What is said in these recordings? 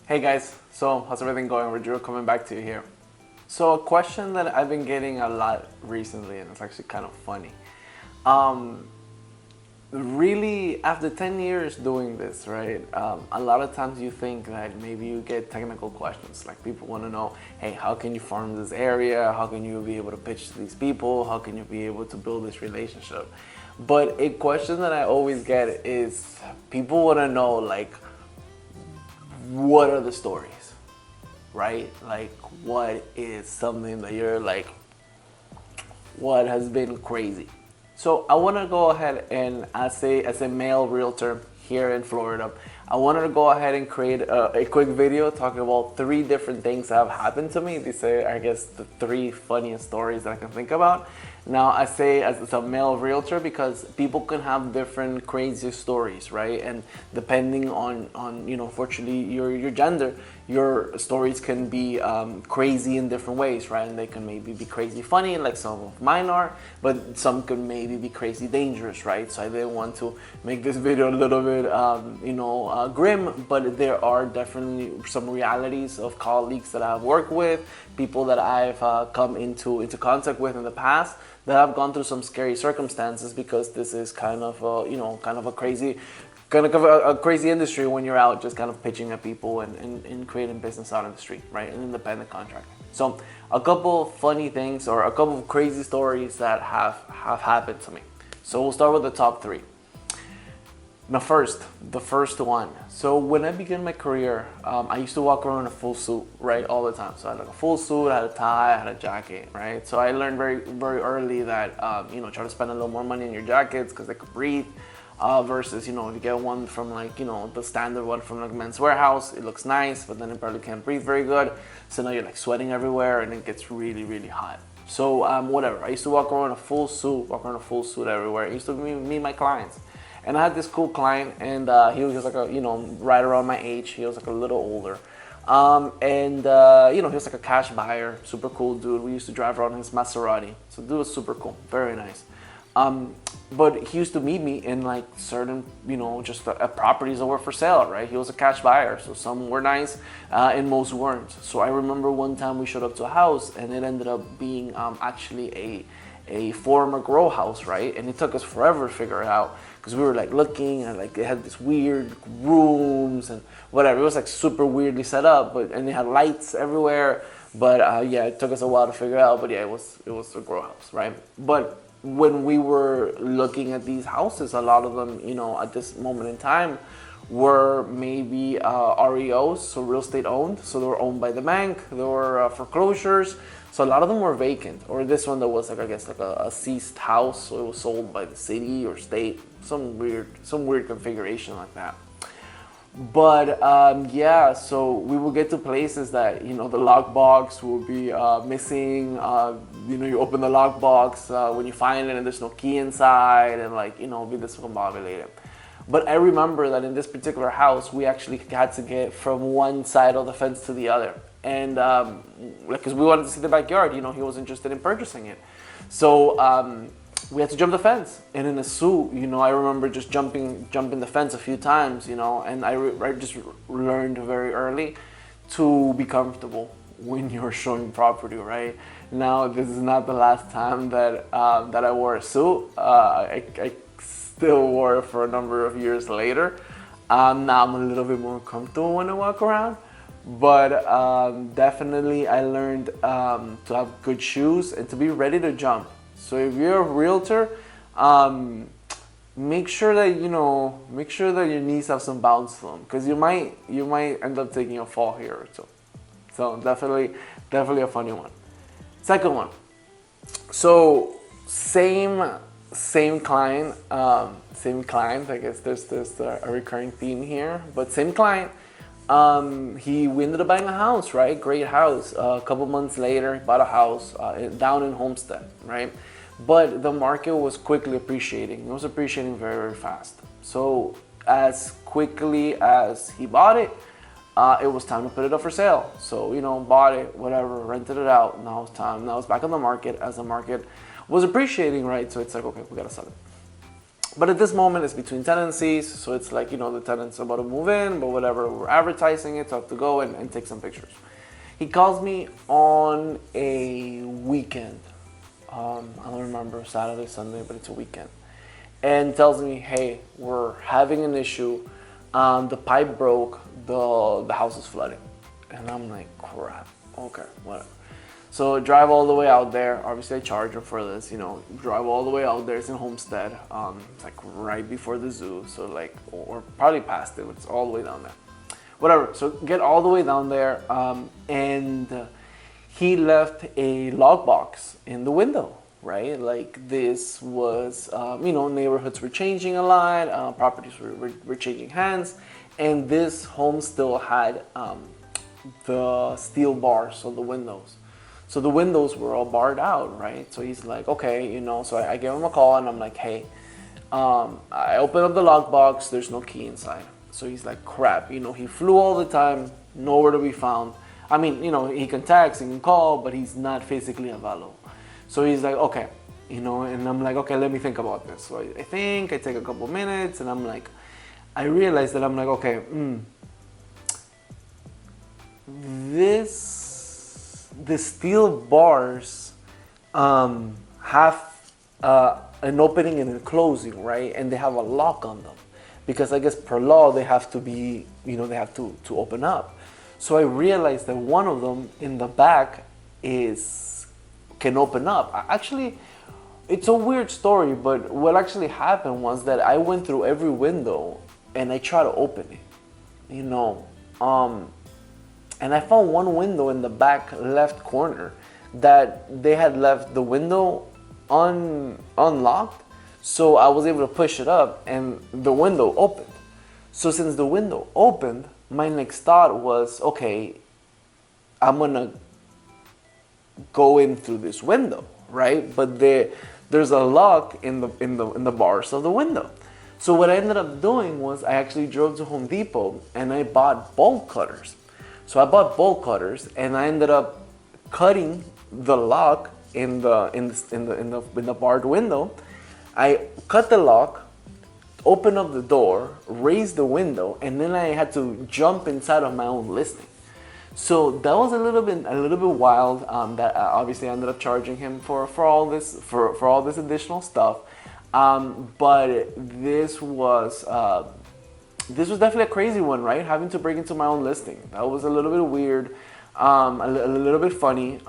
Hey guys, so how's everything going? We're Drew coming back to you here. So a question that I've been getting a lot recently, and it's actually kind of funny. Um, Really, after 10 years doing this, right, a lot of times you think that maybe you get technical questions. Like people want to know, hey, how can you farm this area? How can you be able to pitch to these people? How can you be able to build this relationship? But a question that I always get is people want to know, like, what are the stories, right? Like, what is something that you're like, what has been crazy? So I want to go ahead and as a male realtor here in Florida, I wanted to go ahead and create a quick video talking about 3 different things that have happened to me. These are, I guess, the 3 funniest stories that I can think about. Now, I say as a male realtor because people can have different crazy stories, right? And depending on unfortunately, your gender, your stories can be crazy in different ways, right? And they can maybe be crazy funny, like some of mine are, but some can maybe be crazy dangerous, right? So I didn't want to make this video a little bit, grim, but there are definitely some realities of colleagues that I've worked with, people that I've come into contact with in the past that have gone through some scary circumstances, because this is kind of a crazy industry when you're out just kind of pitching at people and creating business out on the street, right? An independent contractor. So a couple of funny things or a couple of crazy stories that have happened to me. So we'll start with the top 3. The first one. So when I began my career, I used to walk around in a full suit, right, all the time. So I had like a full suit, I had a tie, I had a jacket, right? So I learned very, very early that, try to spend a little more money on your jackets because they could breathe, versus, if you get one from like, the standard one from like Men's Warehouse, it looks nice, but then it probably can't breathe very good. So now you're like sweating everywhere and it gets really, really hot. So whatever, I used to walk around in a full suit everywhere. I used to meet my clients. And I had this cool client, and he was just like right around my age. He was like a little older. He was like a cash buyer, super cool dude. We used to drive around his Maserati. So the dude was super cool, very nice. But he used to meet me in like certain, just properties that were for sale, right? He was a cash buyer, so some were nice, and most weren't. So I remember one time we showed up to a house, and it ended up being actually a former grow house, right? And it took us forever to figure it out because we were like looking and like it had this weird rooms and whatever. It was like super weirdly set up, and it had lights everywhere. But it took us a while to figure it out. But yeah, it was a grow house, right? But when we were looking at these houses, a lot of them, at this moment in time, were maybe REOs, so real estate owned. So they were owned by the bank. There were foreclosures. So a lot of them were vacant. Or this one that was like, I guess, like a ceased house. So it was sold by the city or state. Some weird configuration like that. But so we will get to places that, the lockbox will be missing. You open the lockbox when you find it and there's no key inside, and like, be discombobulated. But I remember that in this particular house, we actually had to get from one side of the fence to the other. And because we wanted to see the backyard, he was interested in purchasing it. So we had to jump the fence. And in a suit, I remember just jumping the fence a few times, and I just learned very early to be comfortable when you're showing property, right? Now, this is not the last time that I wore a suit. I still wore it for a number of years later. Now I'm a little bit more comfortable when I walk around. But definitely I learned to have good shoes and to be ready to jump. So if you're a realtor, make sure that your knees have some bounce to them, because you might end up taking a fall here or two. So definitely a funny one. Second one. So same client. I guess there's a recurring theme here, but same client. We ended up buying a house, right? Great house. A couple months later, he bought a house down in Homestead, right? But the market was quickly appreciating. It was appreciating very, very fast. So as quickly as he bought it, it was time to put it up for sale. So, bought it, whatever, rented it out. Now it's time. Now it's back on the market as the market was appreciating, right? So it's like, okay, we gotta sell it. But at this moment, it's between tenancies, so it's like, the tenant's about to move in, but whatever, we're advertising it, so I have to go and take some pictures. He calls me on a weekend. I don't remember, Saturday, Sunday, but it's a weekend. And tells me, hey, we're having an issue. The pipe broke, the house is flooding. And I'm like, crap, okay, whatever. So I drive all the way out there. Obviously, I charge him for this, drive all the way out there. It's in Homestead. It's like right before the zoo. So like, or probably past it, but it's all the way down there. Whatever, so get all the way down there. And he left a lockbox in the window, right? Like this was, neighborhoods were changing a lot. Properties were changing hands. And this home still had the steel bars on the windows. So the windows were all barred out, right? So he's like, okay, so I gave him a call and I'm like, hey, I opened up the lockbox, there's no key inside. So he's like, crap, he flew all the time, nowhere to be found. I mean, he can text, he can call, but he's not physically available. So he's like, okay, and I'm like, okay, let me think about this. So I think, I take a couple minutes and I'm like, I realized that I'm like, okay, the steel bars have an opening and a closing, right? And they have a lock on them because I guess per law they have to be, they have to open up. So I realized that one of them in the back can open up. Actually, it's a weird story, but what actually happened was that I went through every window and I tried to open it, and I found one window in the back left corner that they had left the window unlocked. So I was able to push it up and the window opened. So since the window opened, my next thought was, okay, I'm gonna go in through this window, right? But there's a lock in the bars of the window. So what I ended up doing was I actually drove to Home Depot and I bought bolt cutters. So I bought bolt cutters and I ended up cutting the lock in the barred window. I cut the lock, opened up the door, raised the window, and then I had to jump inside of my own listing. So that was a little bit wild. That obviously I ended up charging him for all this additional stuff. But this was definitely a crazy one, right? Having to break into my own listing. That was a little bit weird, a little bit funny.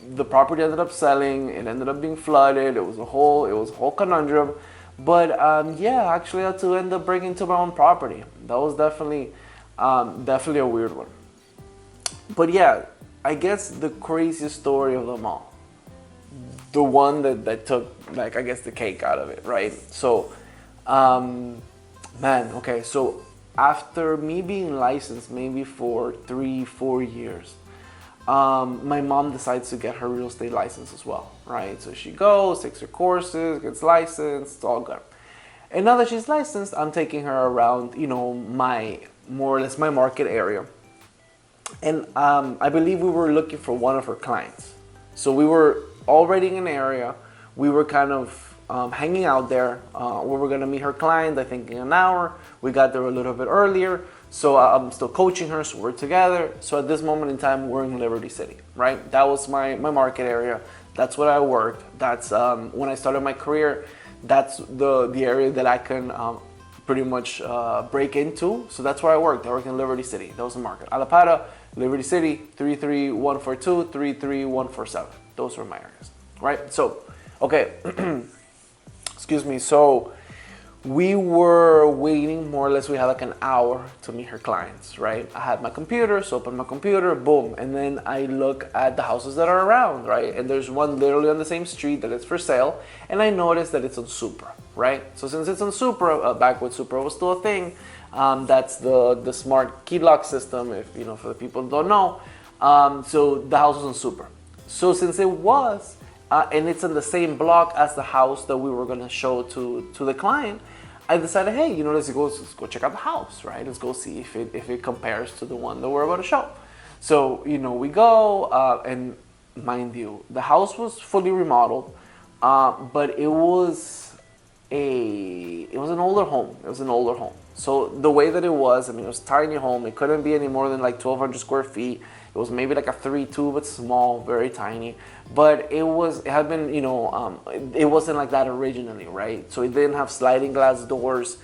The property ended up selling. It ended up being flooded. It was a whole conundrum. But actually I had to end up breaking into my own property. That was definitely a weird one. But yeah, I guess the craziest story of them all, the one that took, like, I guess the cake out of it, right? So, okay, so after me being licensed maybe for 3-4 years, my mom decides to get her real estate license as well, right? So she goes, takes her courses, gets licensed, it's all good. And now that she's licensed, I'm taking her around, my more or less my market area. And I believe we were looking for one of her clients. So we were already in an area. We were kind of hanging out there. We were gonna meet her client, I think in an hour. We got there a little bit earlier. So I'm still coaching her, so we're together. So at this moment in time, we're in Liberty City, right? That was my market area. That's what I worked. That's when I started my career. That's the area that I can pretty much break into. So that's where I worked. I worked in Liberty City. That was the market. Alapata, Liberty City, 33142, 33147. Those were my areas, right? So, okay, excuse me. So we were waiting more or less. We had like an hour to meet her clients, right? I had my computer, so open my computer, boom. And then I look at the houses that are around, right? And there's one literally on the same street that is for sale. And I noticed that it's on Supra, right? So since it's on Supra, back when Supra was still a thing, that's the smart key lock system, if for the people who don't know. So the house was on Supra. So since it was, and it's in the same block as the house that we were gonna show to the client, I decided, hey, let's go check out the house, right? Let's go see if it compares to the one that we're about to show. So we go, and mind you, the house was fully remodeled, but it was it was an older home. It was an older home. So the way that it was, I mean, it was a tiny home. It couldn't be any more than like 1,200 square feet. It was maybe like a 3-2, but small, very tiny. But it had been, it wasn't like that originally, right? So it didn't have sliding glass doors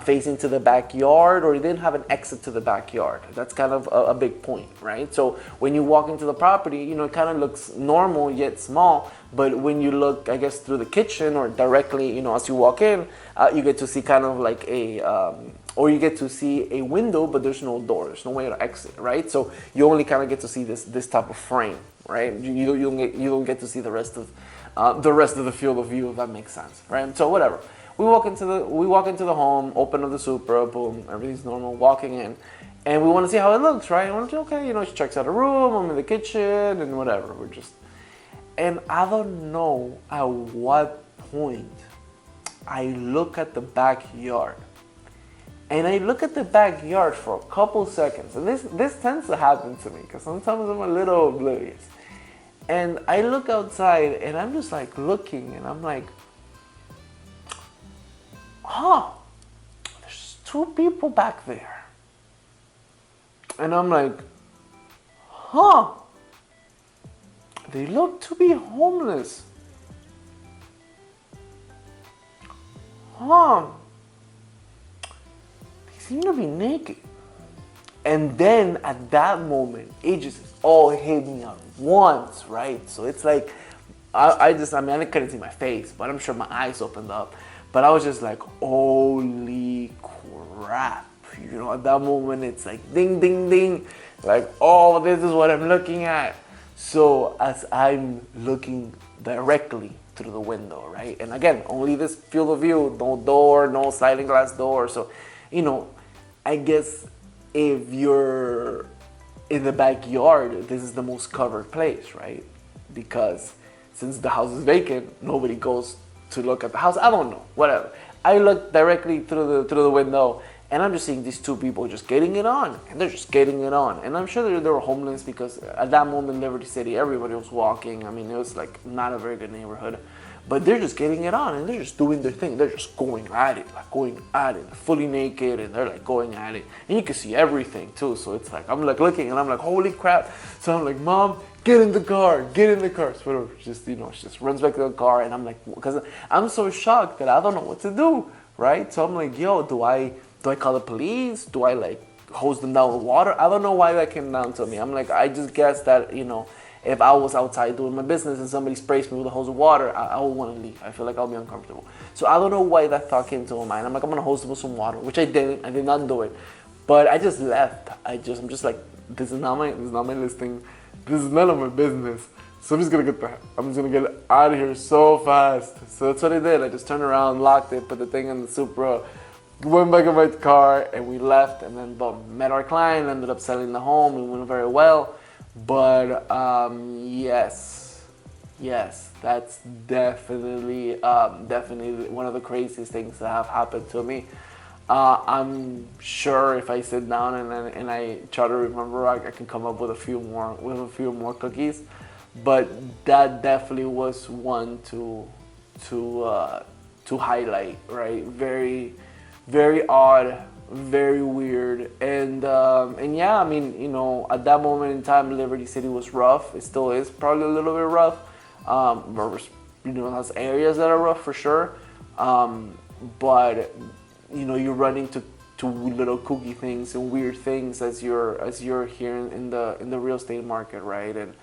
facing to the backyard, or it didn't have an exit to the backyard. That's kind of a big point, right? So when you walk into the property, it kind of looks normal yet small. But when you look, I guess, through the kitchen or directly, as you walk in, you get to see kind of like or you get to see a window, but there's no door, there's no way to exit, right? So you only kind of get to see this type of frame, right? You don't get to see the rest of the field of view, if that makes sense, right? So whatever. We walk into the home, open up the Supra, boom, everything's normal, walking in, and we want to see how it looks, right? I want to, okay, she checks out a room, I'm in the kitchen, and whatever. And I don't know at what point I look at the backyard. And I look at the backyard for a couple seconds, and this tends to happen to me because sometimes I'm a little oblivious. And I look outside, and I'm just like looking, and I'm like, there's 2 people back there. And I'm like, they look to be homeless. They seem to be naked. And then at that moment, it just all hit me at once, right? So it's like, I couldn't see my face, but I'm sure my eyes opened up. But I was just like, holy crap. At that moment, it's like ding, ding, ding. Like, oh, this is what I'm looking at. So as I'm looking directly through the window, right? And again, only this field of view, no door, no sliding glass door. So, I guess if you're in the backyard, this is the most covered place, right? Because since the house is vacant, nobody goes to look at the house. I don't know, whatever. I look directly through the window, and I'm just seeing these 2 people just getting it on, and they're just getting it on. And I'm sure they were homeless because at that moment, Liberty City, everybody was walking. I mean, it was like not a very good neighborhood, but they're just getting it on, and they're just doing their thing. They're just going at it, fully naked, and they're like going at it, and you can see everything too. So it's like I'm like looking, and I'm like, holy crap! So I'm like, Mom, get in the car. So whatever, just she just runs back to the car, and I'm like, because I'm so shocked that I don't know what to do, right? So I'm like, yo, do I call the police? Do I like hose them down with water? I don't know why that came down to me. I'm like, I just guess that, if I was outside doing my business and somebody sprays me with a hose of water, I would want to leave. I feel like I'll be uncomfortable. So I don't know why that thought came to my mind. I'm like, I'm going to hose them with some water, which I didn't. I did not do it. But I just left. I'm just like, this is not my listing. This is none of my business. So I'm just going to get out of here so fast. So that's what I did. I just turned around, locked it, put the thing in the Supra, went back in my car, and we left. And then boom, met our client, ended up selling the home. It went very well. But yes, that's definitely one of the craziest things that have happened to me. I'm sure if I sit down and I try to remember, I can come up with a few more cookies. But that definitely was one to highlight, right? Very, very odd, very weird, and yeah, I mean, at that moment in time, Liberty City was rough. It still is probably a little bit rough. Has areas that are rough for sure. But you run into little kooky things and weird things as you're here in the real estate market, right? And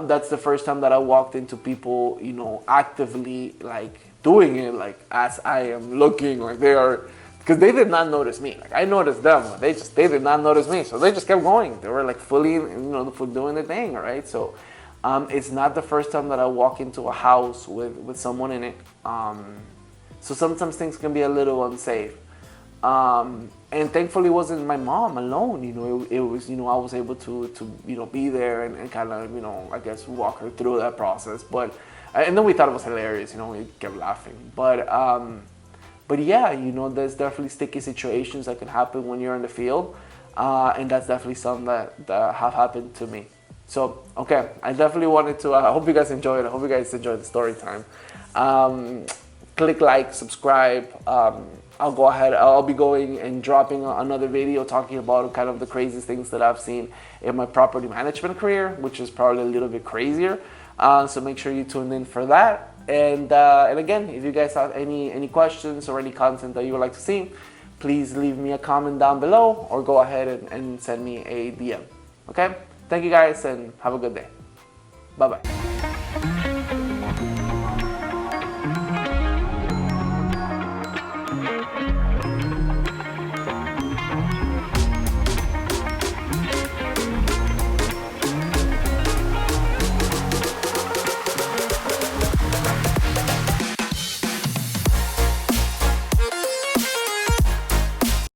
that's the first time that I walked into people, actively like doing it, like as I am looking, like they are. Because they did not notice me. Like I noticed them, but they did not notice me. So they just kept going. They were like fully, doing the thing, right? So it's not the first time that I walk into a house with someone in it. So sometimes things can be a little unsafe. And thankfully it wasn't my mom alone. It was, I was able to be there and kind of, I guess walk her through that process. But and then we thought it was hilarious. We kept laughing. But yeah, there's definitely sticky situations that can happen when you're in the field. And that's definitely something that have happened to me. So, okay, I definitely wanted to, I hope you guys enjoyed it. I hope you guys enjoyed the story time. click like, subscribe. I'll go ahead, I'll be going and dropping another video talking about kind of the craziest things that I've seen in my property management career, which is probably a little bit crazier. So make sure you tune in for that. And again, if you guys have any questions or any content that you would like to see, please leave me a comment down below or go ahead and send me a DM. Okay? Thank you guys and have a good day. Bye-bye.